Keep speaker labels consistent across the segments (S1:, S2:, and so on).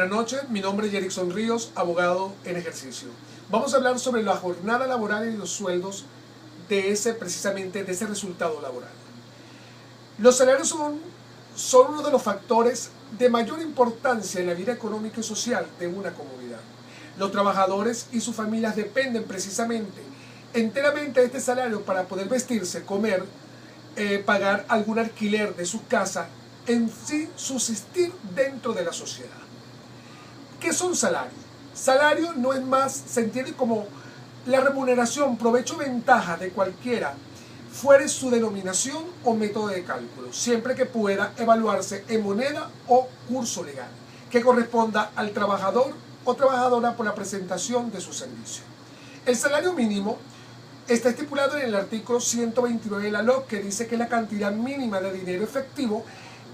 S1: Buenas noches, mi nombre es Yerickson Ríos, abogado en ejercicio. Vamos a hablar sobre la jornada laboral y los sueldos precisamente de ese resultado laboral. Los salarios son uno de los factores de mayor importancia en la vida económica y social de una comunidad. Los trabajadores y sus familias dependen precisamente enteramente de este salario para poder vestirse, comer, pagar algún alquiler de su casa, en sí subsistir dentro de la sociedad. ¿Qué son salarios? Salario no es más, se entiende como la remuneración, provecho o ventaja de cualquiera, fuere su denominación o método de cálculo, siempre que pueda evaluarse en moneda o curso legal, que corresponda al trabajador o trabajadora por la presentación de su servicio. El salario mínimo está estipulado en el artículo 129 de la LOC, que dice que es la cantidad mínima de dinero efectivo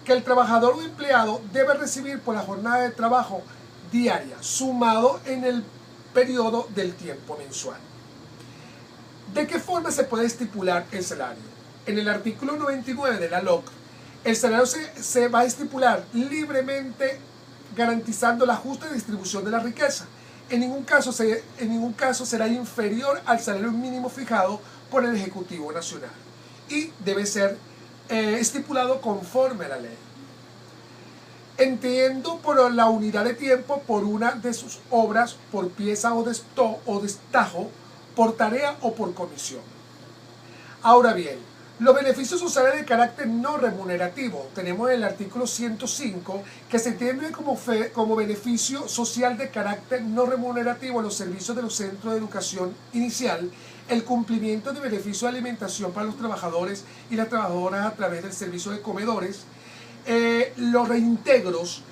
S1: que el trabajador o empleado debe recibir por la jornada de trabajo diaria, sumado en el periodo del tiempo mensual. ¿De qué forma se puede estipular el salario? En el artículo 99 de la LOC, el salario se va a estipular libremente, garantizando la justa distribución de la riqueza. En ningún caso será inferior al salario mínimo fijado por el Ejecutivo Nacional y debe ser estipulado conforme a la ley. Entiendo por la unidad de tiempo por una de sus obras, por pieza o destajo, por tarea o por comisión. Ahora bien, los beneficios sociales de carácter no remunerativo. Tenemos el artículo 105 que se entiende como beneficio social de carácter no remunerativo los servicios de los centros de educación inicial, el cumplimiento de beneficios de alimentación para los trabajadores y las trabajadoras a través del servicio de comedores, los reintegros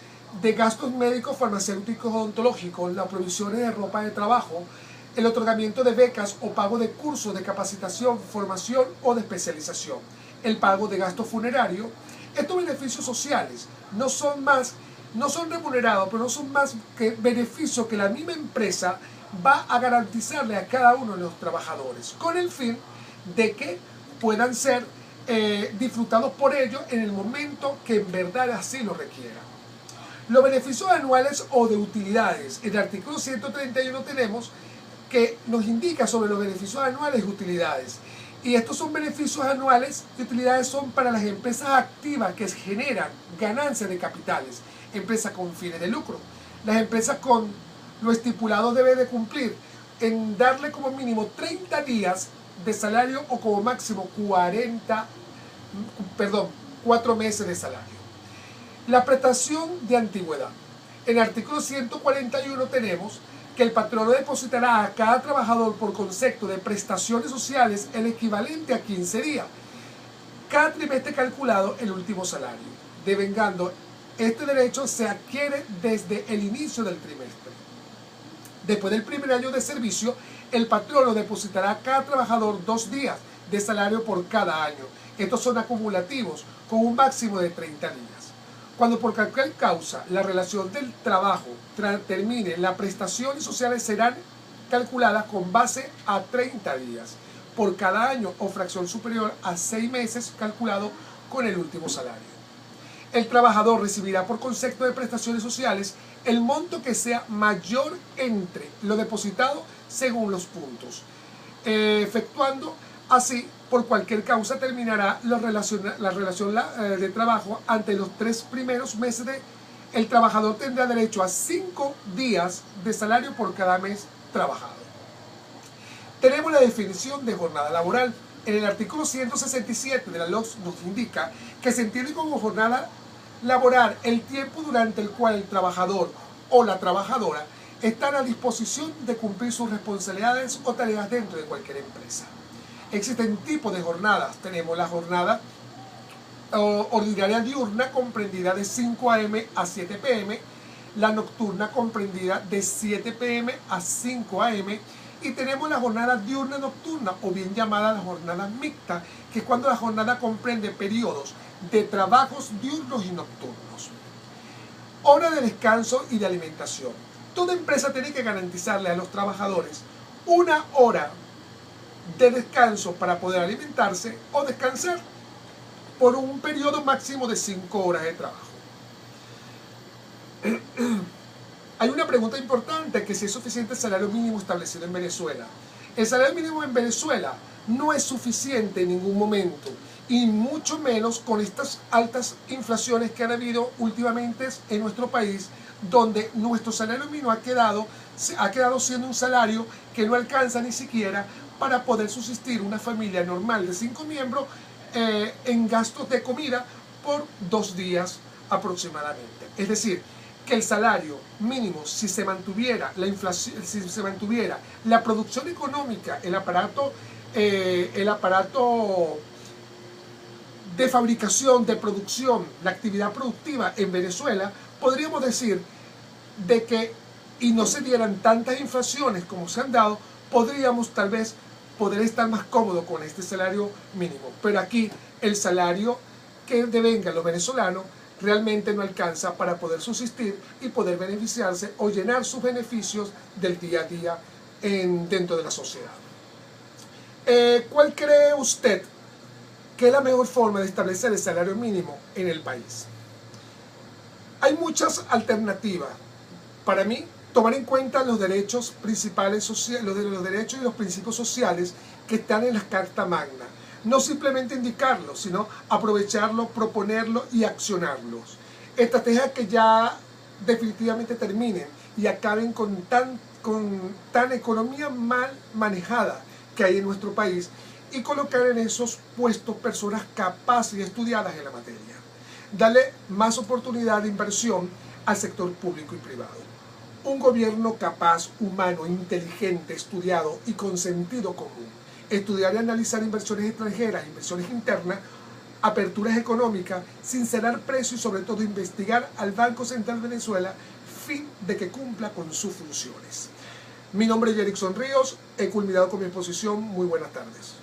S1: de gastos médicos, farmacéuticos, odontológicos, las provisiones de ropa de trabajo, el otorgamiento de becas o pago de cursos de capacitación, formación o de especialización, el pago de gastos funerarios. Estos beneficios sociales no son remunerados, pero no son más que beneficios que la misma empresa va a garantizarle a cada uno de los trabajadores, con el fin de que puedan ser disfrutados por ellos en el momento que en verdad así lo requiera. Los beneficios anuales o de utilidades. En el artículo 131 tenemos que nos indica sobre los beneficios anuales y utilidades. Y estos son beneficios anuales y utilidades son para las empresas activas que generan ganancias de capitales, empresas con fines de lucro. Las empresas con lo estipulado deben de cumplir en darle como mínimo 30 días de salario o como máximo 4 meses de salario. La prestación de antigüedad. En el artículo 141 tenemos que el patrono depositará a cada trabajador por concepto de prestaciones sociales el equivalente a 15 días. Cada trimestre calculado el último salario. Devengando, este derecho se adquiere desde el inicio del trimestre. Después del primer año de servicio, el patrono depositará a cada trabajador 2 días de salario por cada año. Estos son acumulativos, con un máximo de 30 días. Cuando por cualquier causa la relación del trabajo termine, las prestaciones sociales serán calculadas con base a 30 días por cada año o fracción superior a 6 meses calculado con el último salario. El trabajador recibirá por concepto de prestaciones sociales el monto que sea mayor entre lo depositado según los puntos. Efectuando así, por cualquier causa terminará la relación de trabajo. Ante los 3 primeros meses el trabajador tendrá derecho a 5 días de salario por cada mes trabajado. Tenemos la definición de jornada laboral. En el artículo 167 de la LOC nos indica que se entiende como jornada laboral el tiempo durante el cual el trabajador o la trabajadora están a disposición de cumplir sus responsabilidades o tareas dentro de cualquier empresa. Existen tipos de jornadas. Tenemos la jornada ordinaria diurna comprendida de 5 a.m. a 7 p.m., la nocturna comprendida de 7 p.m. a 5 a.m., y tenemos la jornada diurna nocturna, o bien llamada la jornada mixta, que es cuando la jornada comprende periodos de trabajos diurnos y nocturnos. Hora de descanso y de alimentación. Toda empresa tiene que garantizarle a los trabajadores 1 hora de descanso para poder alimentarse o descansar por un periodo máximo de 5 horas de trabajo. Hay una pregunta importante, que si es suficiente el salario mínimo establecido en Venezuela. El salario mínimo en Venezuela no es suficiente en ningún momento, y mucho menos con estas altas inflaciones que han habido últimamente en nuestro país, donde nuestro salario mínimo ha quedado siendo un salario que no alcanza ni siquiera para poder subsistir una familia normal de 5 miembros en gastos de comida por 2 días aproximadamente. Es decir, que el salario mínimo, si se mantuviera la inflación, si se mantuviera la producción económica, el aparato de fabricación, de producción, la actividad productiva en Venezuela, podríamos decir de que, y no se dieran tantas inflaciones como se han dado, podríamos tal vez poder estar más cómodos con este salario mínimo. Pero aquí el salario que devengan los venezolanos realmente no alcanza para poder subsistir y poder beneficiarse o llenar sus beneficios del día a día dentro de la sociedad. ¿Cuál cree usted que es la mejor forma de establecer el salario mínimo en el país? Hay muchas alternativas. Para mí, tomar en cuenta los derechos principales, los derechos y los principios sociales que están en la Carta Magna. No simplemente indicarlos, sino aprovecharlos, proponerlos y accionarlos. Estrategias que ya definitivamente terminen y acaben con tan economía mal manejada que hay en nuestro país, y colocar en esos puestos personas capaces y estudiadas en la materia. Darle más oportunidad de inversión al sector público y privado. Un gobierno capaz, humano, inteligente, estudiado y con sentido común. Estudiar y analizar inversiones extranjeras, inversiones internas, aperturas económicas, sincerar precios y sobre todo investigar al Banco Central de Venezuela, fin de que cumpla con sus funciones. Mi nombre es Yerickson Ríos, he culminado con mi exposición. Muy buenas tardes.